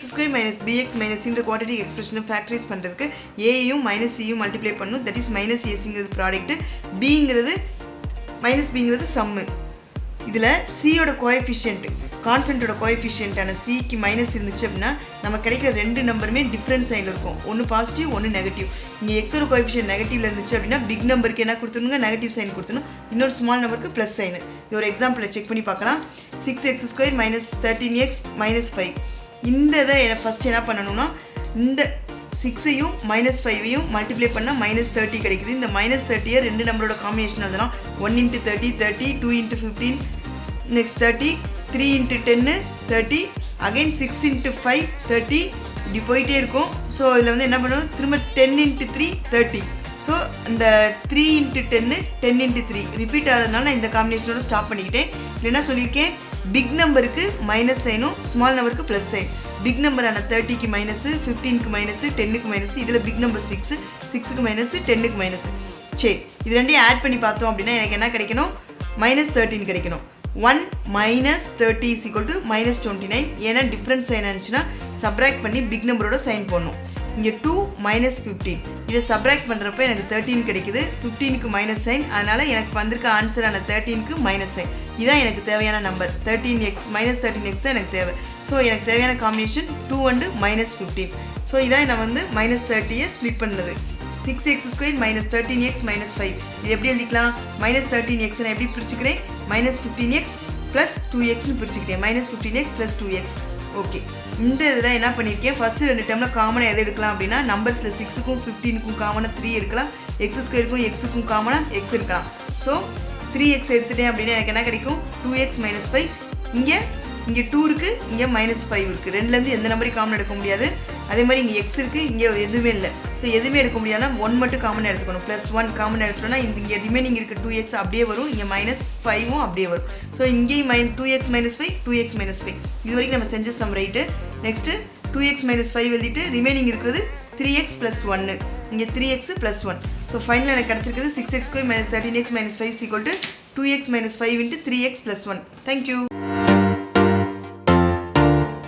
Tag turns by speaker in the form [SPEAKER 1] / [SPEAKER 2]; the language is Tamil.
[SPEAKER 1] 2 minus bx minus இந்த quadratic expression factorize பண்றதுக்கு a யும் minus c யும் மல்டிப்ளை பண்ணனும். that is minus ac ங்கிறது ப்ராடக்ட், b ங்கிறது minus b ங்கிறது சம். இதுல c யோட கோஎஃபிஷியன்ட் கான்ஸ்டன்ட்டோட கோஎஃபிஷியன்ட் ஆன c க்கு மைனஸ் இருந்துச்சு அப்படினா நமக்கு கிடைக்கிற ரெண்டு நம்பருமே டிஃபரண்ட் சைடுல இருக்கும். ஒன்னு பாசிட்டிவ் ஒன்னு நெகட்டிவ். இங்க x ஓட கோஎஃபிஷியன்ட் நெகட்டிவ்ல இருந்துச்சு அப்படினா பிக் நம்பருக்கு என்ன கொடுத்துருங்க, நெகட்டிவ் சைன் கொடுத்துறணும். இன்னொரு ஸ்மால் நம்பருக்கு ப்ளஸ் சைன். இது ஒரு எக்ஸாம்பிளை செக் பண்ணி பார்க்கலாம். 6x² - 13x - 5. இந்த இதை ஃபர்ஸ்ட் என்ன பண்ணணும்னா இந்த 6ஐயும் -5ஐயும் மல்டிப்ளை பண்ணா -30 கிடைக்குது. இந்த -30 ரெண்டு நம்பரோட காம்பினேஷன் எழுதலாம். 1 × 30 30, 2 × 15 next 30, 3 × 10 30, again 6 × 5 30. இப்படி போயிட்டே இருக்கும். ஸோ இதில் வந்து என்ன பண்ணுவோம், திரும்ப 10 × 3 30. ஸோ இந்த 3 × 10 10 × 3 ரிப்பீட் ஆகிறதுனால நான் இந்த காம்பினேஷனோட ஸ்டாப் பண்ணிக்கிட்டேன். இல்லைன்னா சொல்லியிருக்கேன் பிக் நம்பருக்கு மைனஸ் சைனும் ஸ்மால் நம்பருக்கு ப்ளஸ் சைன். பிக் நம்பரான 30க்கு மைனஸ், 15க்கு மைனஸ், 10க்கு மைனஸ். இதில் பிக் நம்பர் 6, 6க்கு மைனஸ், 10க்கு மைனஸ். சரி, இது ரெண்டையும் ஆட் பண்ணி பார்த்தோம் அப்படின்னா எனக்கு என்ன கிடைக்கணும், -13 கிடைக்கணும். 1 - 30 = -29. ஏன்னா டிஃப்ரெண்ட் சைன் இருந்துச்சுன்னா சப்ராக்ட் பண்ணி பிக் நம்பரோட சைன் போடணும். இங்கே 2 - 15. இதை சப்ராக்ட் பண்ணுறப்ப எனக்கு 13 கிடைக்குது. 15க்கு மைனஸ் சைன், அதனால் எனக்கு வந்திருக்க ஆன்சரான 13க்கு மைனஸ் சைன். இதுதான் எனக்கு தேவையான நம்பர். 13x -13x தான் எனக்கு தேவை. ஸோ எனக்கு தேவையான காம்பினேஷன் 2 and -15. ஸோ இதான் நான் வந்து -30 ஸ்ப்ளிட் பண்ணது. 6x² - 13x - 5. இது எப்படி எழுதிக்கலாம், -13x நான் எப்படி பிரிச்சுக்கிறேன், -15x + 2xன்னு பிரிச்சுக்கிட்டேன். -15x + 2x. ஓகே, இந்த இதில் என்ன பண்ணியிருக்கேன், ஃபஸ்ட்டு ரெண்டு டைமில் காமனாக எதை எடுக்கலாம் அப்படின்னா நம்பர்ஸில் 6க்கும் 15க்கும் காமனாக 3 எடுக்கலாம். x² xக்கும் காமனாக x இருக்கலாம். ஸோ 3x எடுத்துட்டேன் அப்படின்னா எனக்கு என்ன கிடைக்கும், 2x - 5. இங்கே 2 இருக்குது, இங்கே -5 இருக்குது. ரெண்டுலேருந்து எந்த நம்பரையும் காமன் எடுக்க முடியாது. அதே மாதிரி இங்கே x இருக்குது, இங்கே எதுவுமே இல்லை. ஸோ எதுவுமே எடுக்க முடியாதுன்னா 1 மட்டும் காமனாக எடுத்துக்கணும். +1 காமனாக எடுத்துட்டோம்னா இங்கே ரிமைனிங் இருக்க 2x அப்படியே வரும், இங்கே -5ம் அப்படியே வரும். ஸோ இங்கேயும் 2x - 5 2x - 5. இது வரைக்கும் நம்ம செஞ்ச சம் ரைட்டு. நெக்ஸ்ட்டு 2x - 5 எழுதிட்டு ரிமைனிங் இருக்கிறது 3x + 1. இங்கே 3x + 1. ஸோ ஃபைனலாக எனக்கு கிடச்சிருக்குது 6x² - 13x - 5 = 2x - 5 × 3x + 1. Thank you.